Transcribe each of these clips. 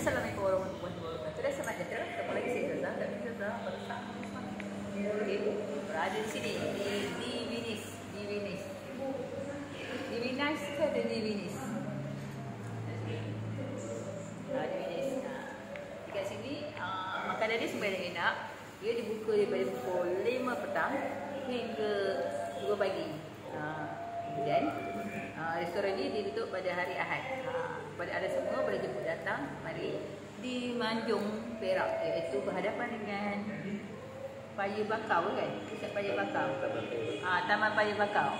Assalamualaikum warahmatullahi wabarakatuh. Dah selamat datang. Ketemu lagi saya Zaza. Dan ini Zaza bersama. Okey, berada di sini di Venice. Di Venice ke di Venice? Di Venice. Dekat sini makanan dia sebenarnya enak. Dia dibuka daripada pukul 5 petang hingga 2 pagi. Dan restoran ni ditutup pada hari Ahad. Kepada anda semua boleh jemput datang, mari di Manjung, Perak, iaitu berhadapan dengan Paya Bakau kan? Pusat Paya Bakau. Taman Paya Bakau.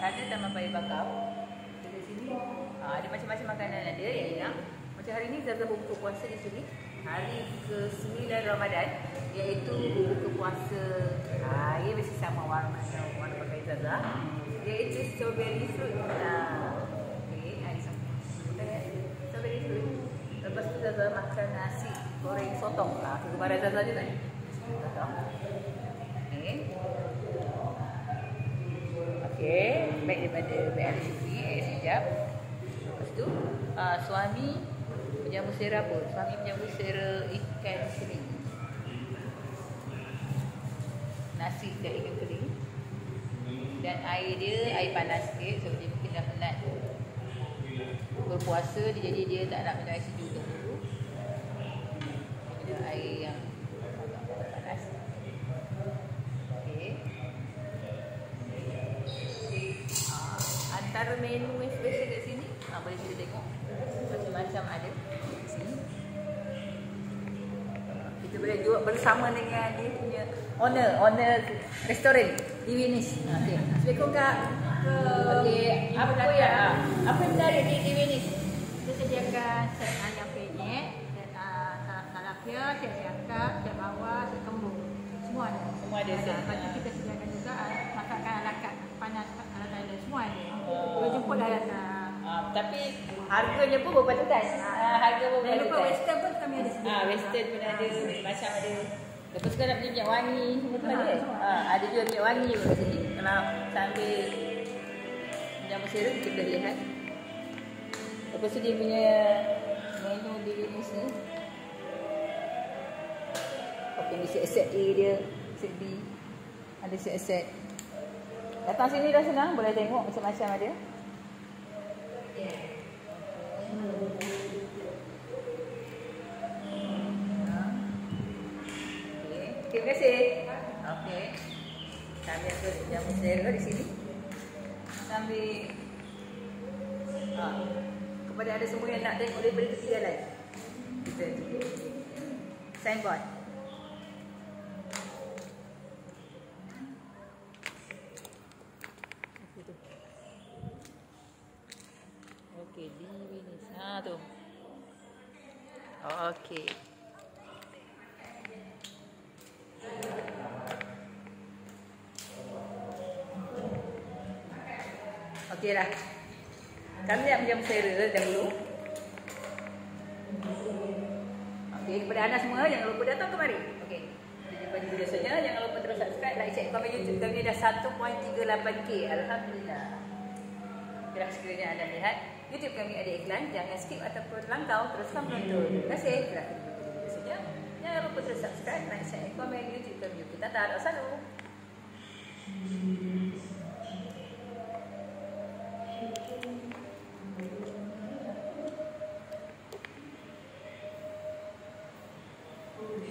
Sana Taman Paya Bakau. Di sini ada macam-macam makanan ada yang enak. Macam hari ni Zaza berbuka puasa di sini. Hari ke-9 Ramadan, iaitu berbuka puasa. Ia mesti sama warna pakai Zaza. Iaitu strawberry fruit. Okey, ada sama. Strawberry fruit. Lepas tu Zaza makan nasi goreng sotong. Kegemaran Zaza juga ni. Sotong. Okey, baik daripada Baik Syukri, sekejap. Lepas tu, suami menjamu sera apa? Suami menjamu sera ikan kering. Nasi dan ikan kering. Dan air dia, air panas sikit. Sebab dia mungkin dah penat berpuasa, jadi dia tak nak minum air sejuk dulu. Dia air yang agak panas. Okey. Antara menu yang special kat sini, boleh kita tengok macam-macam ada di sini. Kita boleh duduk bersama dengan dia punya owner restoran di Venice. Okey. Assalamualaikum Kak. Okey, apa yang menarik di Venice? Kita sediakan set ayam penyet, set talapia, set siakap, set bawah, set kembung. Semua ada. Semua ada set. Lepas tu kita sediakan juga masakan ala kat panas ala Thailand. Semua ada. Boleh jemputlah datang. Tapi harganya pun berpatutan. Harga pun berpatutan. Jangan lupa western pun kami ada sini. Western pun ada, macam ada. Lepas tu nak beli minyak wangi semua tu ada. Ada juga minyak wangi pun kat sini. Kalau sambil menjamu sera kita boleh lihat. Lepas tu dia punya menu di Venice ni. Okey, ni set A dia, set B. Ada set. Datang sini dah senang, boleh tengok macam-macam ada. Terima kasih. Okey. Kami akan jamu sera di sini. Sambil kepada ada semua yang nak tengok daripada tepi jalan. Kita signboard. Okey, di Venice. Tu. Okey. Okey dah. Kami nak menjamu sera dahulu. Okey, kepada anda semua jangan lupa datang kemari. Okey. Kita jumpa di video selanjutnya. Jangan lupa terus subscribe, like, share, komen YouTube kami dah 1.38k. Alhamdulillah. Bila sekiranya anda lihat YouTube kami ada iklan, jangan skip ataupun langkau, teruskan menonton. Terima kasih. Kita jumpa di video selanjutnya. Jangan lupa terus subscribe, like, share, komen YouTube kami. Kita tak ada selalu. Oh,